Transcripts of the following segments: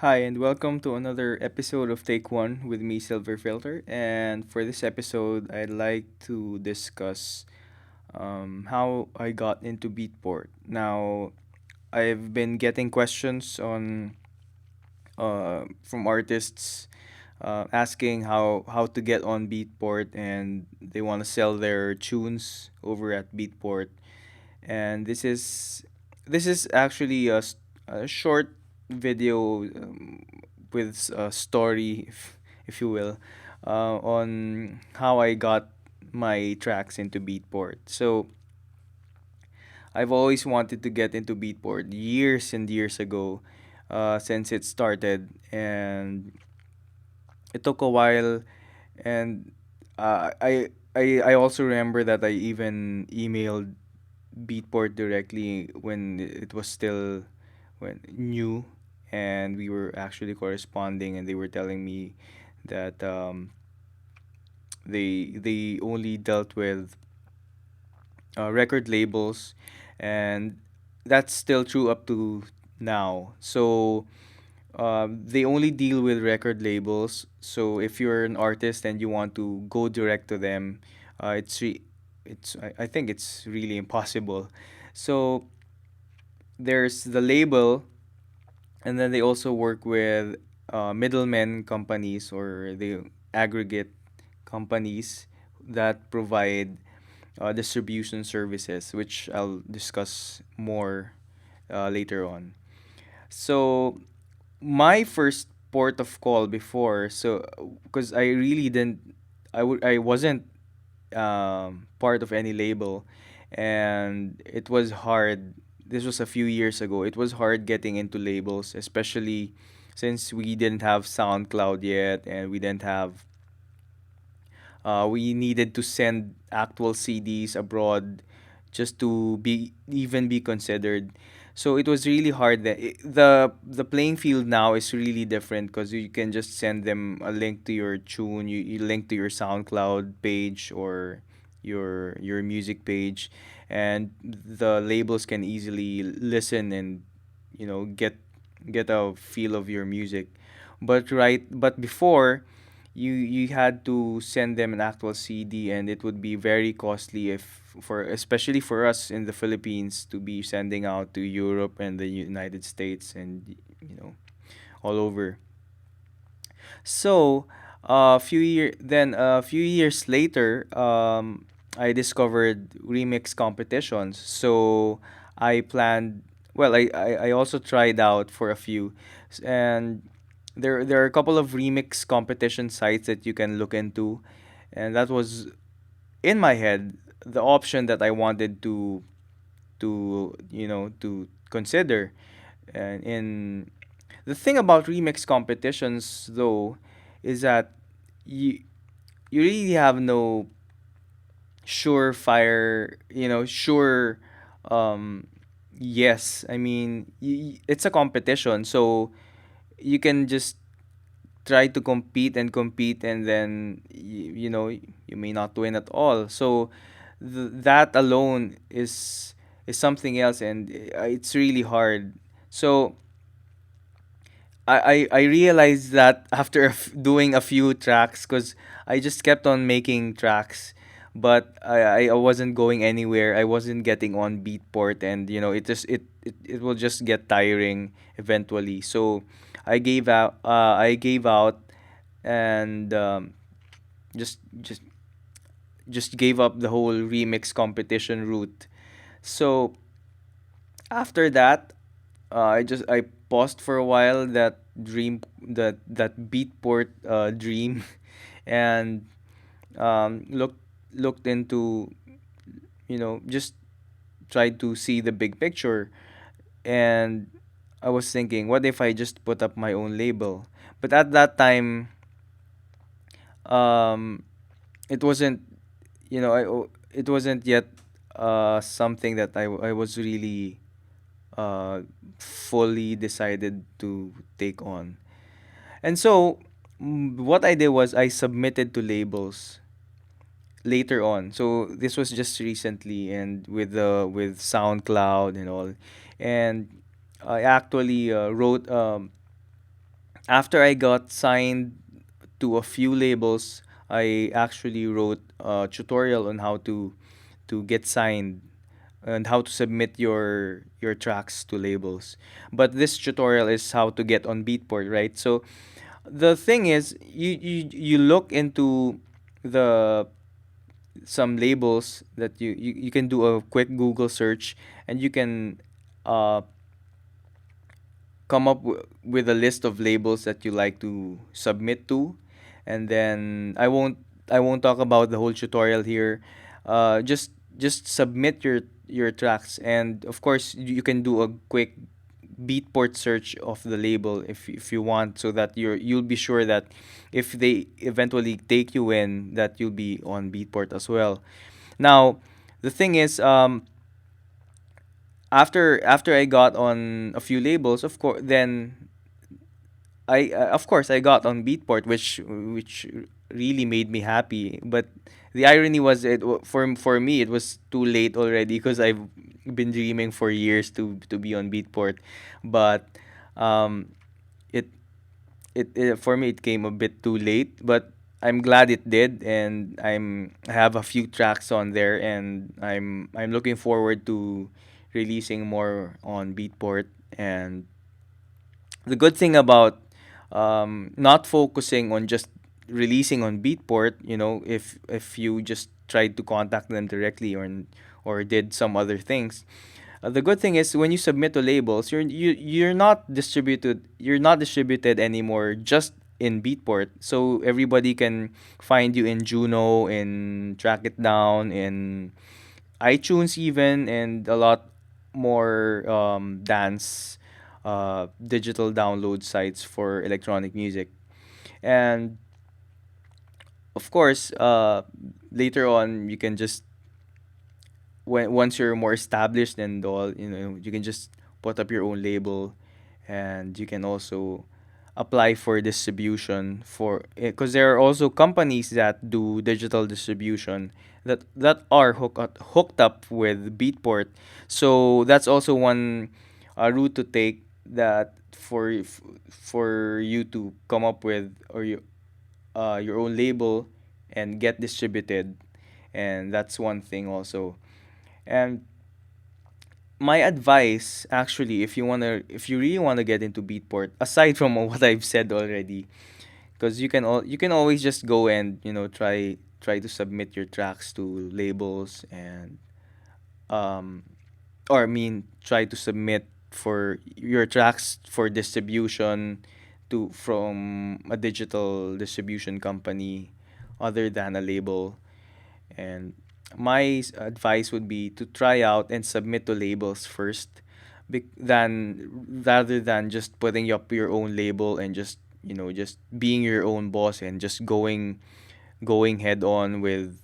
Hi, and welcome to another episode of Take One with me, Silverfilter. And for this episode, I'd like to discuss how I got into Beatport. Now, I've been getting questions on from artists asking how to get on Beatport, and they want to sell their tunes over at Beatport. And this is actually a short video with a story, if you will, on how I got my tracks into Beatport. So I've always wanted to get into Beatport years and years ago, since it started, and it took a while. And I also remember that I even emailed Beatport directly when it was still when new, and we were actually corresponding, and they were telling me that they only dealt with record labels, and that's still true up to now. So they only deal with record labels. So if you're an artist and you want to go direct to them, I think it's really impossible. So there's the label, and then they also work with middlemen companies, or the aggregate companies that provide distribution services, which I'll discuss more later on. So my first port of call before, so because I really didn't, I wasn't part of any label, and it was hard. This was a few years ago. It was hard getting into labels, especially since we didn't have SoundCloud yet, and we didn't have. We needed to send actual CDs abroad just to be considered. So it was really hard. The playing field now is really different, because you can just send them a link to your tune, you link to your SoundCloud page, or your music page, and the labels can easily listen and get a feel of your music. But before, you had to send them an actual CD, and it would be very costly, if for especially for us in the Philippines, to be sending out to Europe and the United States, and all over. So a few years later, I discovered remix competitions. So I planned. Well, I also tried out for a few, and there are a couple of remix competition sites that you can look into, and that was in my head the option that I wanted to consider. And in the thing about remix competitions, though, is that you you really have no surefire, sure, um, yes. I mean, it's a competition, so you can just try to compete and compete, and then you may not win at all. So that alone is something else, and it's really hard. So I realized that after doing a few tracks, because I just kept on making tracks, but I wasn't going anywhere. I wasn't getting on Beatport, and it will just get tiring eventually. So I gave out, and just just just gave up the whole remix competition route. So after that, I paused for a while, that Beatport dream, and looked into, just tried to see the big picture, and I was thinking, what if I just put up my own label? But at that time, um, it wasn't, it wasn't yet something that I was really fully decided to take on. And so, what I did was I submitted to labels later on. So this was just recently, and with SoundCloud and all, and I actually wrote. After I got signed to a few labels, I actually wrote a tutorial on how to get signed and how to submit your tracks to labels. But this tutorial is how to get on Beatport, right? So the thing is, you look into the some labels that you can do a quick Google search, and you can uh, come up with a list of labels that you like to submit to, and then I won't talk about the whole tutorial here. Just submit your tracks, and of course you can do a quick beatport search of the label if you want, so that you'll be sure that if they eventually take you in, that you'll be on beatport as well. Now the thing is, after I got on a few labels, of course, then I of course I got on Beatport, which really made me happy. But the irony was, for me it was too late already, because I've been dreaming for years to be on Beatport. But um, it, it for me it came a bit too late. But I'm glad it did, and I have a few tracks on there, and I'm looking forward to releasing more on Beatport. And the good thing about not focusing on just releasing on Beatport, if you just tried to contact them directly, or did some other things, the good thing is when you submit to labels, you're not distributed anymore just in Beatport. So everybody can find you in Juno, in Track It Down, in iTunes even, and a lot more dance digital download sites for electronic music. And of course, later on, you can just, when once you're more established and all, you can just put up your own label, and you can also apply for distribution, for because there are also companies that do digital distribution that are hooked up with Beatport. So that's also one route to take, that for you to come up with, or your own label, and get distributed. And that's one thing also. And my advice, actually, if you really wanna get into Beatport, aside from what I've said already, because you can always just go and try to submit your tracks to labels, and um or I mean, try to submit for your tracks for distribution to from a digital distribution company other than a label. And my advice would be to try out and submit to labels first, rather than just putting up your own label, and just being your own boss, and just going head on with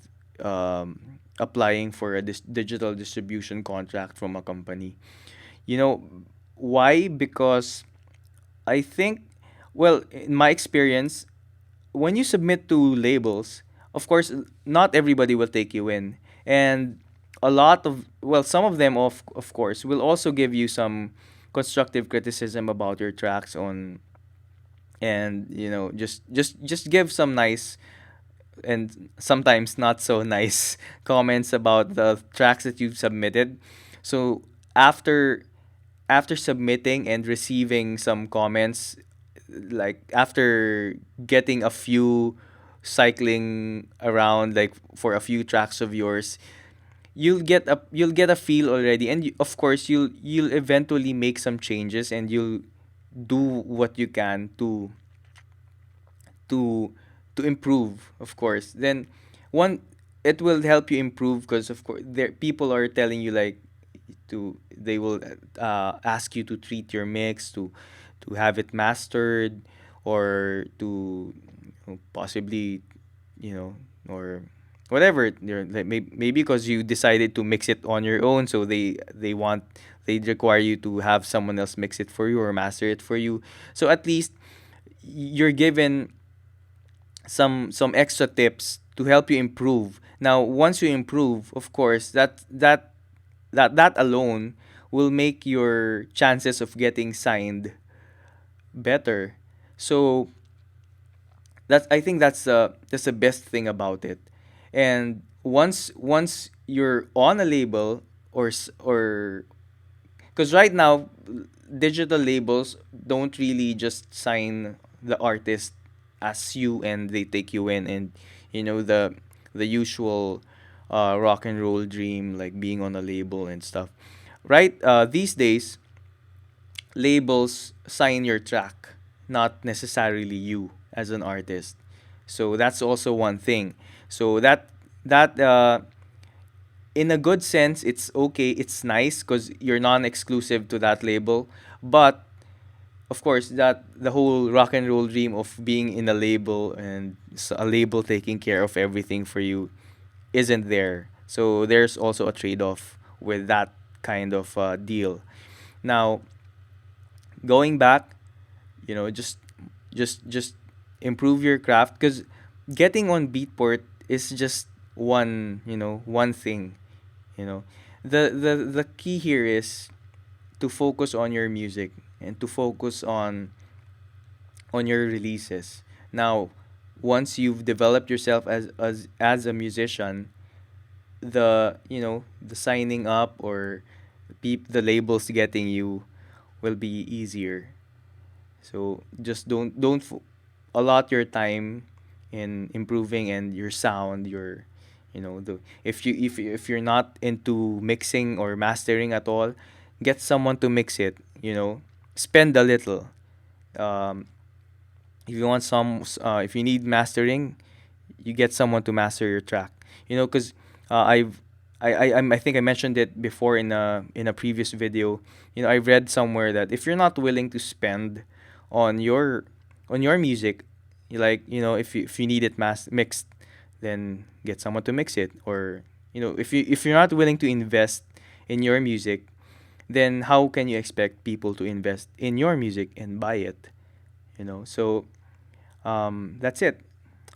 applying for a digital distribution contract from a company. You know why? Because I think, well, in my experience, when you submit to labels, of course, not everybody will take you in. And some of them, of course, will also give you some constructive criticism about your tracks on, and just give some nice, and sometimes not so nice comments about the tracks that you've submitted. So after after submitting and receiving some comments, like after getting a few cycling around, like for a few tracks of yours, you'll get a feel already. And of course you'll eventually make some changes, and you'll do what you can to to improve, of course. Then one it will help you improve, because of course there people are telling you, like, they will ask you to treat your mix, to have it mastered, or to possibly, you know or whatever. Like, maybe because you decided to mix it on your own, so they require you to have someone else mix it for you or master it for you. So at least you're given some extra tips to help you improve. Now, once you improve, of course, that alone will make your chances of getting signed better. So that's, I think that's the best thing about it. And once you're on a label, or because right now digital labels don't really just sign the artist as you, and they take you in, and the usual rock and roll dream, like being on a label and stuff, right? These days labels sign your track, not necessarily you as an artist. So that's also one thing. So that in a good sense, it's okay, it's nice because you're non-exclusive to that label. But of course, that the whole rock and roll dream of being in a label, and a label taking care of everything for you, isn't there. So there's also a trade-off with that kind of deal. Now, going back, just improve your craft, because getting on Beatport is just one thing. you know the key here is to focus on your music, and to focus on your releases. Now, once you've developed yourself as a musician, the signing up, or the labels getting you, will be easier. So just don't allot your time in improving and your sound, your the if you're not into mixing or mastering at all, get someone to mix it. Spend a little. Um, if you want if you need mastering, you get someone to master your track. Because I've I think I mentioned it before in a previous video. I read somewhere that if you're not willing to spend on your music, if you need it mixed, then get someone to mix it. Or if you're not willing to invest in your music, then how can you expect people to invest in your music and buy it? So that's it.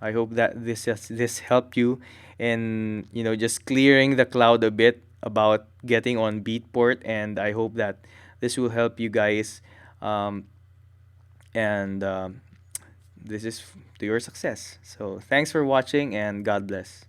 I hope that this helped you in just clearing the cloud a bit about getting on Beatport, and I hope that this will help you guys, um, and this is to your success. So thanks for watching, and God bless.